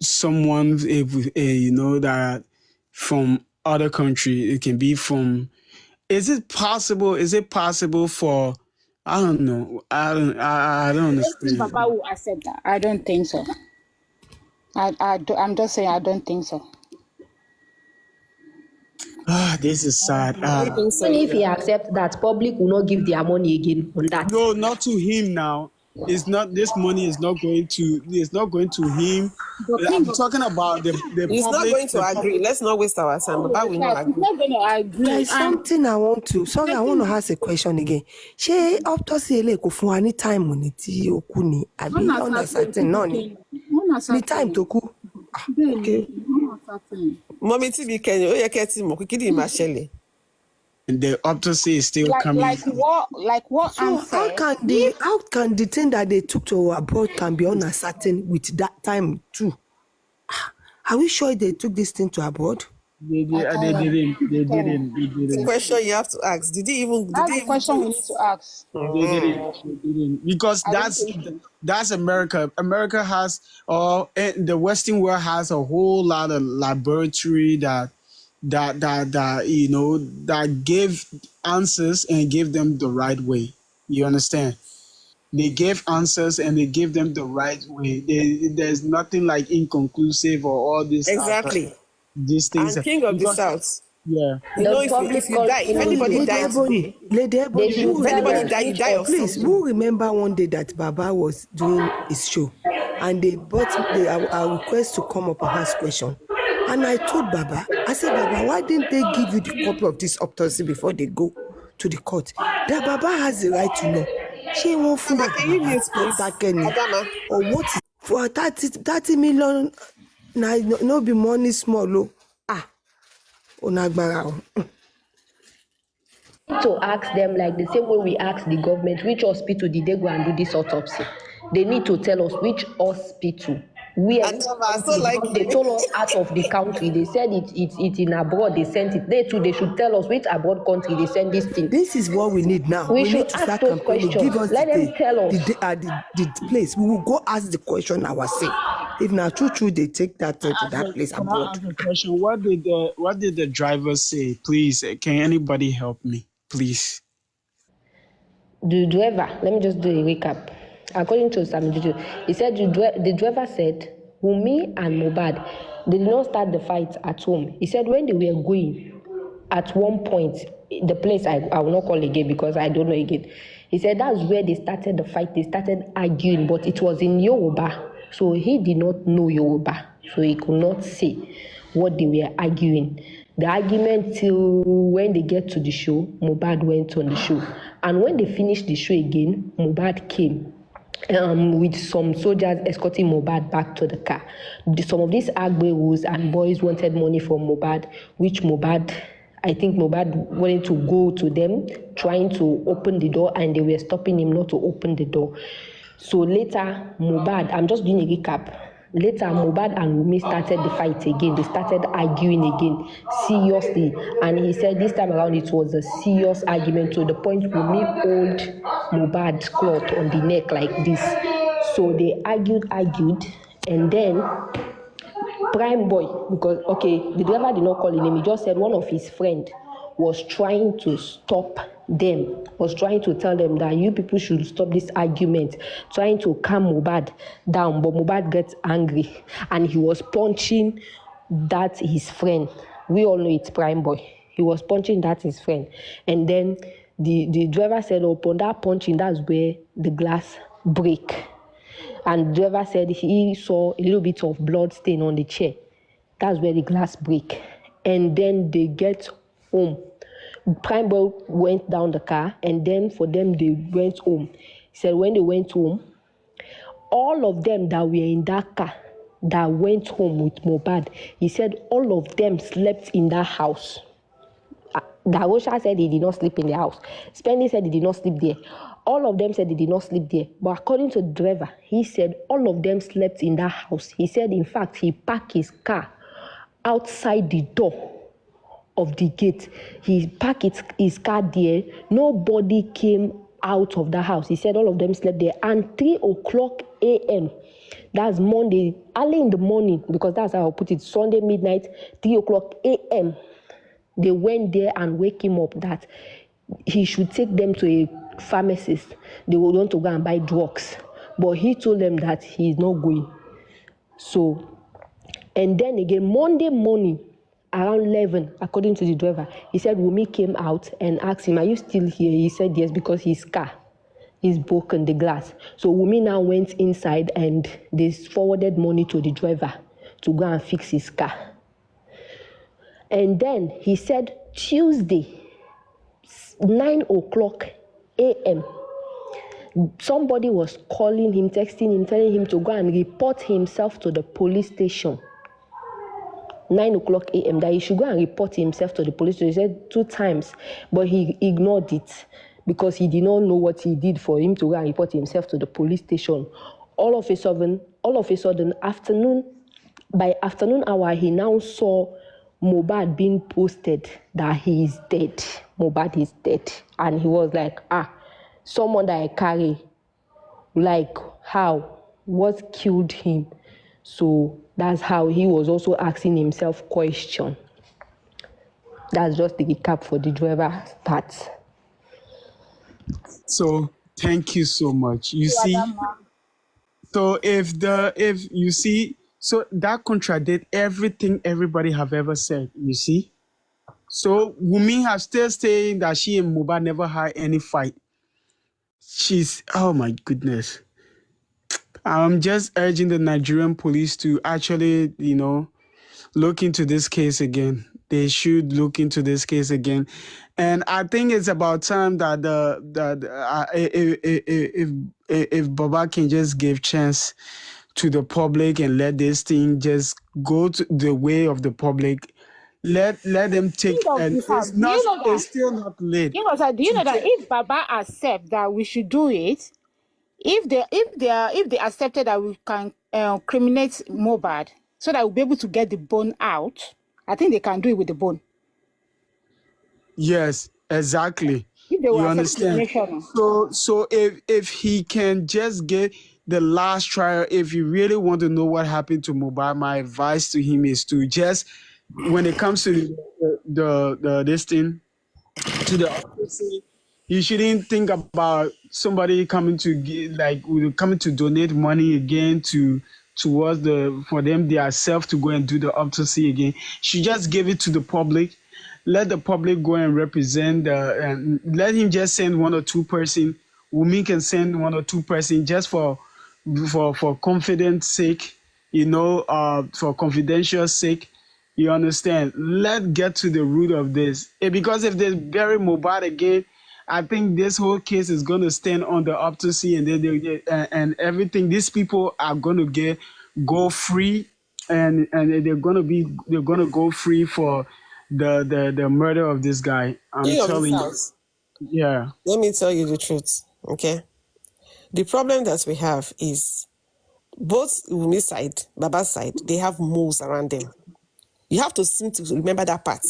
Someone, that from other country, it can be from. Is it possible for? I don't know. I don't understand. Papa will accept that. I don't think so. I'm just saying I don't think so. This is sad. Even if he accepts that, public will not give their money again on that. No, not to him now. It's not. This money is not going to. It's not going to him. I'm talking about the He's public. Not going to agree. Let's not waste our time. But we not agree. He's not going to agree. There's something I want to. Sorry, I want to ask a question again. Ṣé autopsy ele kò fún wa ní time ní tí ó kú ni àbí uncertain náà ni? Ní time tó kú. Okay. Mommy TB Kenya, ó yẹ kẹ́ ti mọ̀ kí ni máa ṣẹlẹ̀. And the autopsy is still coming. Like what? So how can the thing that they took to abroad can be uncertain with that time too? Are we sure they took this thing to abroad? They didn't. The question you have to ask. Did he even? That's the question we need to ask. They didn't. Because that's America. America has, the Western world has a whole lot of laboratory that gave answers and gave them the right way. You understand? They gave answers and they gave them the right way. There's nothing like inconclusive or all this. Exactly. These things. And King of the South. Yeah. You know, The public if you die, if control anybody Lady died Ebony, today, Lady they Ebony, should who if tell anybody us remember? die, you which die of Please, something. who remember one day that Baba was doing his show, and they brought our request to come up and ask question, and I told Baba, I said, Baba, why didn't they give you the copy of this autopsy before they go to the court? That Baba has the right to know. She won't find Adama, out can you Baba mute, please? that Kenny Adama. or what is for 30 million. Now no be money small low. Onagbara. to ask them like the same way we ask the government which hospital did they go and do this autopsy. They need to tell us which hospital, where, which Adama, I so country, like because they you. told us out of the country. They said it's in abroad. They sent it. They too. They should tell us which abroad country they send this thing. This is what we need now. We We need should to ask start those campaigning. Give questions. us Let them tell us. the place. We will go ask the question ourselves. If now true, they take that to that place Can I abroad. ask a question? What did the driver say? Please, can anybody help me? Please. The driver, let me just do a recap. According to Sam Juju, he said the driver said Wunmi and Mohbad, they did not start the fight at home. He said when they were going, at one point, the place I will not call again because I don't know again. He said that's where they started the fight. They started arguing, but it was in Yoruba. So he did not know Yoruba. So he could not say what they were arguing. The argument till when they get to the show, Mohbad went on the show. And when they finished the show again, Mohbad came with some soldiers escorting Mohbad back to the car. Some of these Agberos and boys wanted money from Mohbad, which I think Mohbad wanted to go to them, trying to open the door, and they were stopping him not to open the door. So later, Mohbad, I'm just doing a recap. Later, Mohbad and Wunmi started the fight again. They started arguing again, seriously. And he said this time around it was a serious argument to the point Wunmi hold Mohbad's cloth on the neck like this. So they argued, and then Prime Boy, because, the driver did not call his name. He just said one of his friends was trying to stop them, was trying to tell them that you people should stop this argument, trying to calm Mohbad down. But Mohbad gets angry and he was punching that his friend. We all know it's Prime Boy. He was punching that his friend. And then the driver said, upon that punching, that's where the glass break. And the driver said he saw a little bit of blood stain on the chair. That's where the glass break. And then they get home. Prime Boy went down the car, and then for them, they went home. He said when they went home, all of them that were in that car that went home with Mohbad, he said all of them slept in that house. Darosha said he did not sleep in the house. Spenny said he did not sleep there. All of them said they did not sleep there. But according to the driver, he said all of them slept in that house. He said, in fact, he parked his car outside the door of the gate. He parked his car there. Nobody came out of the house. He said all of them slept there. And 3:00 a.m., that's Monday, early in the morning, because that's how I put it, Sunday midnight, 3:00 a.m., they went there and wake him up that he should take them to a pharmacist. They would want to go and buy drugs. But he told them that he's not going. So, and then again, Monday morning, around 11, according to the driver, he said Wunmi came out and asked him, are you still here? He said yes, because his car is broken, the glass. So Wunmi now went inside and they forwarded money to the driver to go and fix his car. And then he said Tuesday, 9:00 a.m., somebody was calling him, texting him, telling him to go and report himself to the police station. 9:00 a.m., that he should go and report himself to the police station. He said 2 times, but he ignored it because he did not know what he did for him to go and report himself to the police station. All of a sudden, by afternoon hour, he now saw Mohbad being posted that he is dead. Mohbad is dead. And he was like, someone that I carry, like how? What killed him? So that's how he was also asking himself question. That's just the recap for the driver part. So thank you so much. You see, so so that contradicts everything everybody have ever said, you see? So Wunmi has still saying that she and Mohbad never had any fight. Oh my goodness. I'm just urging the Nigerian police to actually, look into this case again. They should look into this case again, and I think it's about time that if Baba can just give chance to the public and let this thing just go to the way of the public, let them take, King of and the farm, it's do not you know that? it's still not late King of the, do you to know that take. if Baba accept that we should do it, if they accepted that we can criminate Mohbad so that we'll be able to get the bone out, I think they can do it with the bone. Yes, exactly. If they will You accept understand? crimination. So if he can just get the last trial, if you really want to know what happened to Mohbad, my advice to him is to just, when it comes to the this thing, to the autopsy, you shouldn't think about somebody coming to coming to donate money again towards for them themselves to go and do the autopsy again. You should just give it to the public. Let the public go and represent and let him just send one or two person. Wunmi can send one or two person just for confidence sake, for confidential sake. You understand? Let's get to the root of this. Because if they bury Mohbad again, I think this whole case is going to stand on the autopsy, and then and everything. These people are going to go free, and they're going to go free for the murder of this guy. I'm King of the telling you. South, Yeah. let me tell you the truth, okay? The problem that we have is both Wumi's side, Baba's side, they have moles around them. You have to seem to remember that part.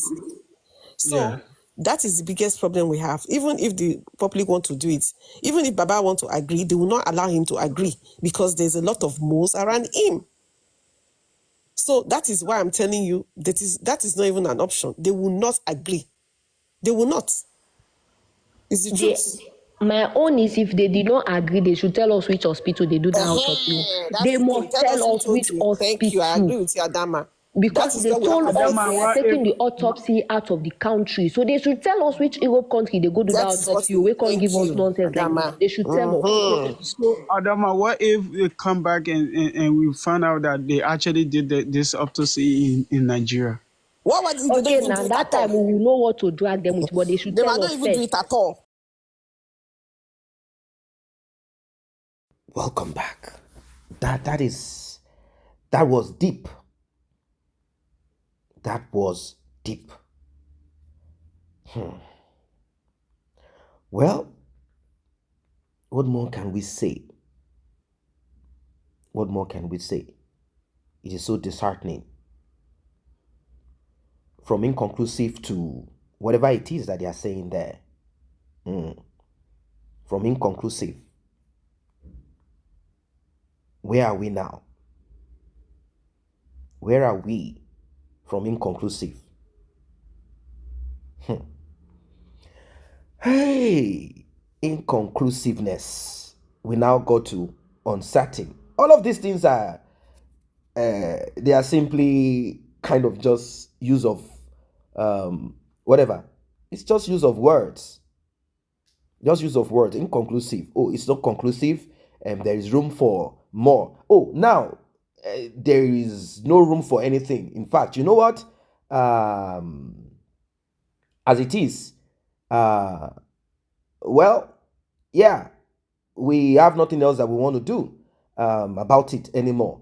So Yeah. that is the biggest problem we have. Even if the public want to do it, even if Baba want to agree, they will not allow him to agree because there's a lot of moles around him. So that is why I'm telling you that is not even an option. They will not agree. They will not. It's the truth. My own is if they did not agree, they should tell us which hospital they do that autopsy. That's They the must thing. tell us who which told you. Thank you. I agree hospital. with you, Adama. Because they told us Adama, they are what taking if- the autopsy out of the country. So they should tell us which Europe country they go do that That is what autopsy. We can't thank give us you, nonsense like Adama. this. They should tell us. So Adama, what if they come back and we find out that they actually did this autopsy in Nigeria? What was it? They don't Okay, even do now it that at time all. we will know what to drag them with, but they should They might tell not us even do first. it at all. Welcome back. That was deep. That was deep. Well, what more can we say? What more can we say? It is so disheartening. From inconclusive to whatever it is that they are saying there. From inconclusive. Where are we now? Where are we from inconclusive? Hey, inconclusiveness. We now go to uncertain. All of these things are, they are simply kind of just use of whatever. It's just use of words. Just use of words. Inconclusive. Oh, it's not conclusive. There is room for more. Oh, now there is no room for anything. In fact, you know what? As it is, well, yeah, we have nothing else that we want to do about it anymore.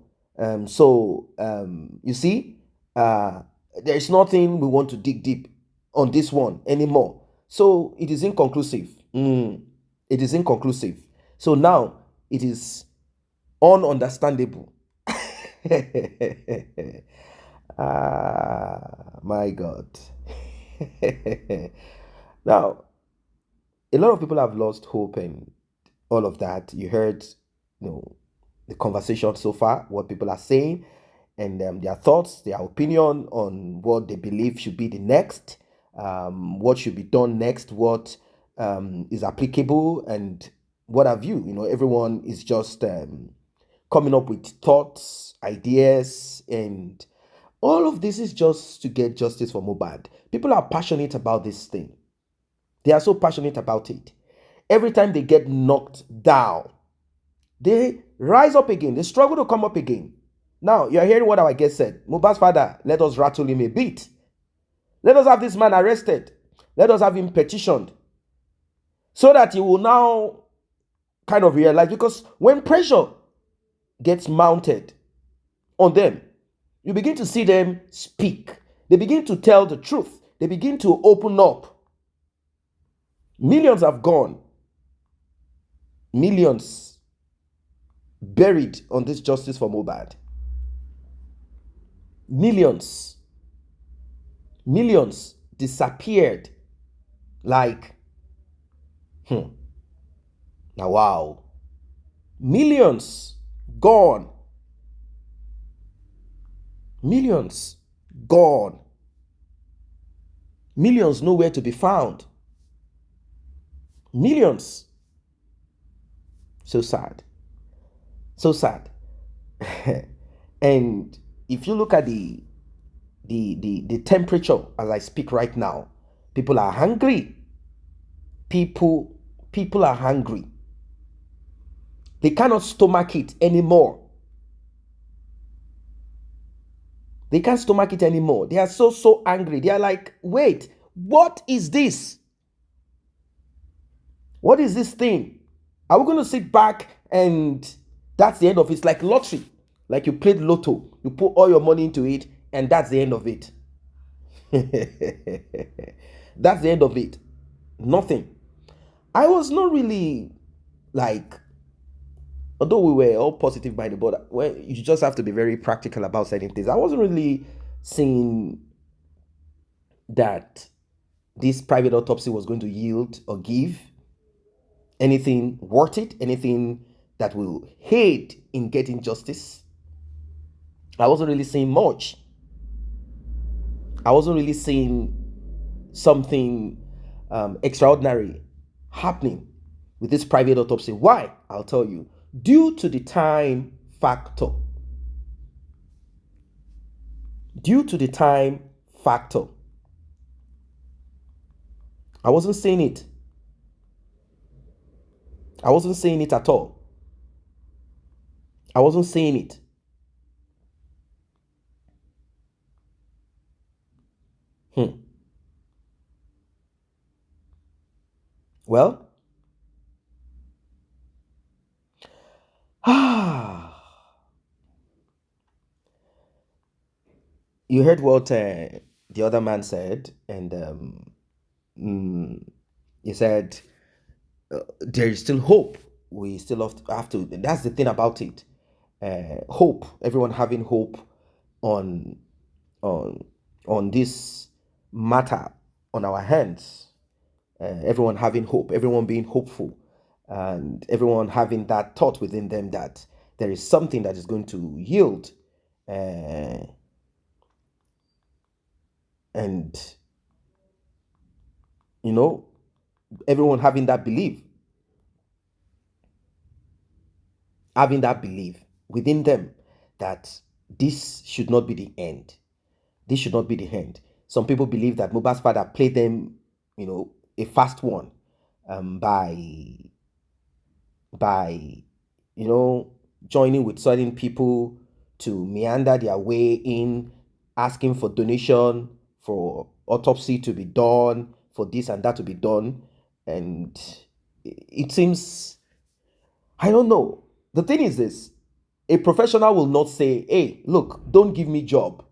So you see, there's nothing we want to dig deep on this one anymore. So it is inconclusive. It is inconclusive. So now it is ununderstandable. My God. Now, a lot of people have lost hope and all of that. You heard, the conversation so far, what people are saying, and their thoughts, their opinion on what they believe should be the next, what should be done next, what is applicable, and what have you. Everyone is just coming up with thoughts, ideas, and All of this is just to get justice for Mohbad. People are passionate about this thing. They are so passionate about it. Every time they get knocked down, they rise up again. They struggle to come up again. Now, you're hearing what our guest said. Mohbad's father, let us rattle him a bit. Let us have this man arrested. Let us have him petitioned. So that he will now kind of realize, because when pressure gets mounted on them, you begin to see them speak. They begin to tell the truth. They begin to open up. Millions have gone. Millions buried on this justice for Mohbad. Millions disappeared like, now wow. Millions gone. Millions gone. Millions nowhere to be found. Millions. So sad. So sad. And if you look at the temperature as I speak right now, people are hungry. People are hungry. They cannot stomach it anymore. They can't stomach it anymore. They are so angry. They are like, wait, what is this? What is this thing? Are we going to sit back and that's the end of it? It's like lottery. Like you played lotto. You put all your money into it and that's the end of it. That's the end of it. Nothing. I was not really like, although we were all positive minded, but you just have to be very practical about certain things. I wasn't really seeing that this private autopsy was going to yield or give anything worth it, anything that will aid in getting justice. I wasn't really seeing much. I wasn't really seeing something extraordinary happening with this private autopsy. Why? I'll tell you. Due to the time factor. Due to the time factor. I wasn't seeing it. I wasn't seeing it at all. I wasn't seeing it. Well, you heard what the other man said, and he said there is still hope. We still have to. That's the thing about it. Hope. Everyone having hope on this matter on our hands. Everyone having hope. Everyone being hopeful, and everyone having that thought within them that there is something that is going to yield. And you know, everyone having that belief within them that this should not be the end. This should not be the end. Some people believe that Mohbad's father played them, a fast one, by joining with certain people to meander their way in, asking for donation, for autopsy to be done, for this and that to be done. And it seems, I don't know. The thing is this, a professional will not say, hey, look, don't give me job.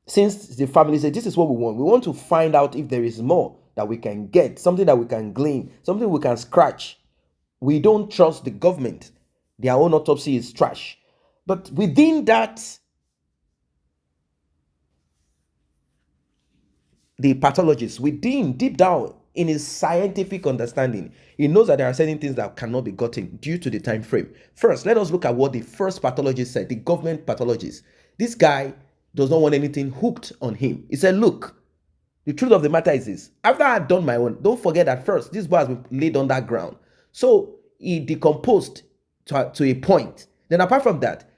Since the family said, this is what we want to find out if there is more that we can get, something that we can glean, something we can scratch. We don't trust the government. Their own autopsy is trash. But within that, the pathologist, within, deep down, in his scientific understanding, he knows that there are certain things that cannot be gotten due to the time frame. First, let us look at what the first pathologist said, the government pathologist. This guy does not want anything hooked on him. He said, look, the truth of the matter is this. After I had done my own, don't forget that first, this boy has been laid on that ground. So he decomposed to a point. Then apart from that,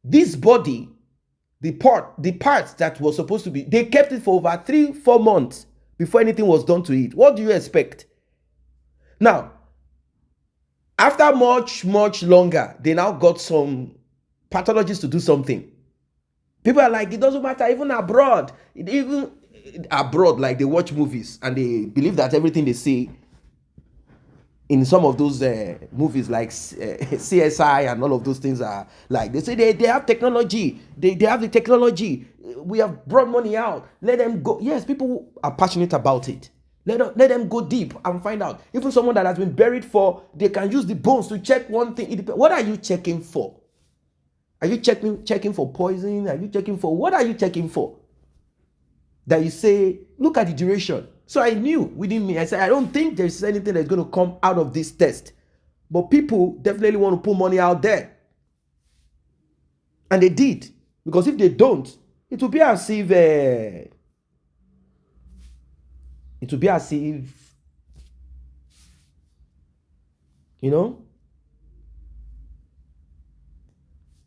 this body the parts that was supposed to be, they kept it for over 3-4 months before anything was done to it. What do you expect? Now, after much longer, they now got some pathologists to do something. People are like, it doesn't matter, even abroad. Even abroad, like they watch movies and they believe that everything they see in some of those movies like CSI and all of those things are like, they say they have technology. They have the technology. We have brought money out. Let them go. Yes, people are passionate about it. Let them go deep and find out. Even someone that has been buried for, they can use the bones to check one thing. What are you checking for? Are you checking for poison? Are you checking for, what are you checking for? That you say, look at the duration. So I knew within me, I said, I don't think there's anything that's going to come out of this test. But people definitely want to put money out there. And they did. Because if they don't, it will be as if, you know,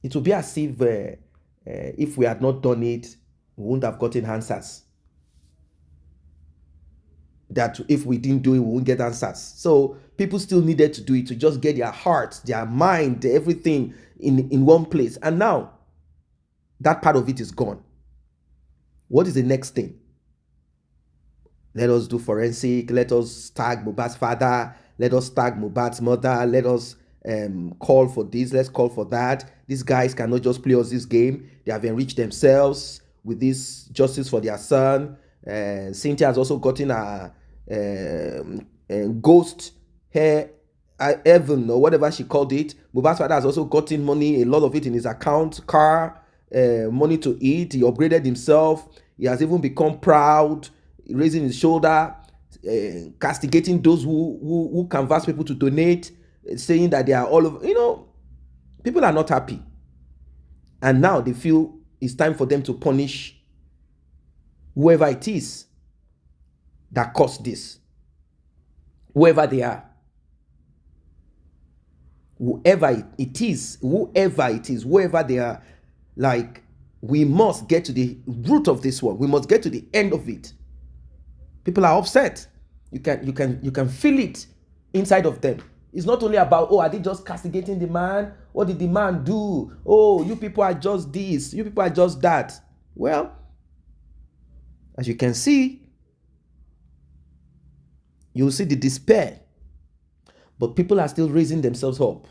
it will be as if we had not done it, we wouldn't have gotten answers. That if we didn't do it, we wouldn't get answers. So people still needed to do it to just get their heart, their mind, everything in one place. And now, that part of it is gone. What is the next thing? Let us do forensic. Let us tag Mohbad's father. Let us tag Mohbad's mother. Let us call for this. Let's call for that. These guys cannot just play us this game. They have enriched themselves with this justice for their son. Cynthia has also gotten a ghost hair Evan or whatever she called it. Mohbad's father has also gotten money, a lot of it in his account, car, money to eat. He upgraded himself. He has even become proud, raising his shoulder, castigating those who canvass people to donate, saying that they are all of, people are not happy. And now they feel it's time for them to punish whoever it is that caused this. Whoever they are. Whoever they are, like, we must get to the root of this one. We must get to the end of it. People are upset. You can feel it inside of them. It's not only about, are they just castigating the man? What did the man do? Oh, you people are just this. You people are just that. Well, as you can see, you'll see the despair. But people are still raising themselves up.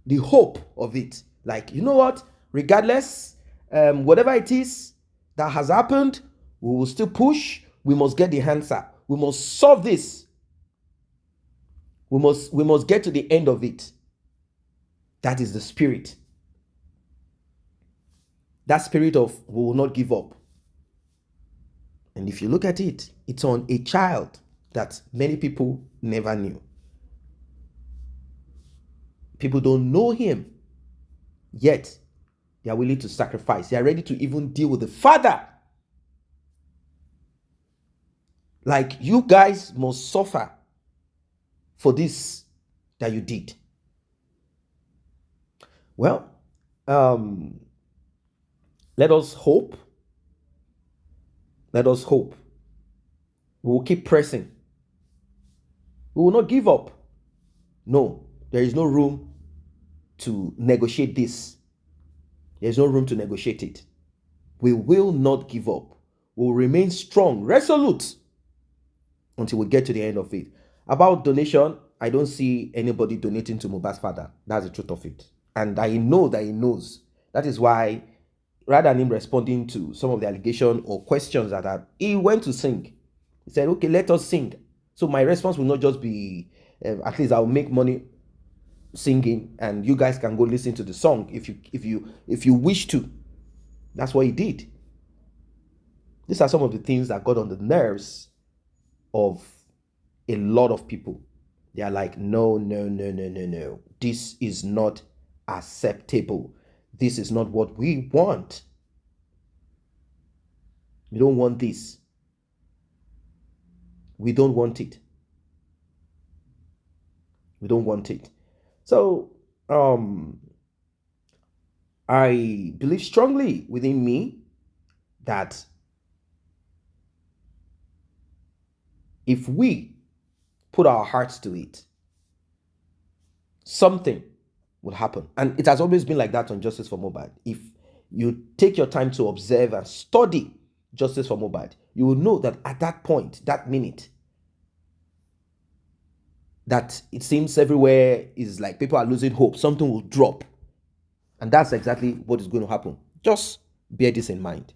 The hope of it. Like, you know what? Regardless, whatever it is that has happened, we will still push. We must get the answer. We must solve this. We must get to the end of it. That is the spirit. That spirit of we will not give up. And if you look at it, it's on a child that many people never knew. People don't know him, yet they are willing to sacrifice. They are ready to even deal with the father. Like, you guys must suffer for this that you did. Well, let us hope. Let us hope. We will keep pressing. We will not give up. No, there is no room to negotiate this. There's no room to negotiate it. We will not give up. We will remain strong, resolute, until we get to the end of it. About donation, I don't see anybody donating to Mohbad's father. That's the truth of it. And I know that he knows. That is why, rather than him responding to some of the allegations or questions he went to sing. He said, okay, let us sing. So my response will not just be, at least I'll make money singing and you guys can go listen to the song if you wish to. That's what he did. These are some of the things that got on the nerves of a lot of people. They are like, no. This is not acceptable. This is not what we want. We don't want this. We don't want it. We don't want it. So, I believe strongly within me that if we put our hearts to it, something will happen. And it has always been like that on Justice for Mohbad. If you take your time to observe and study Justice for Mohbad, you will know that at that point, that minute, that it seems everywhere is like people are losing hope, something will drop. And that's exactly what is going to happen. Just bear this in mind.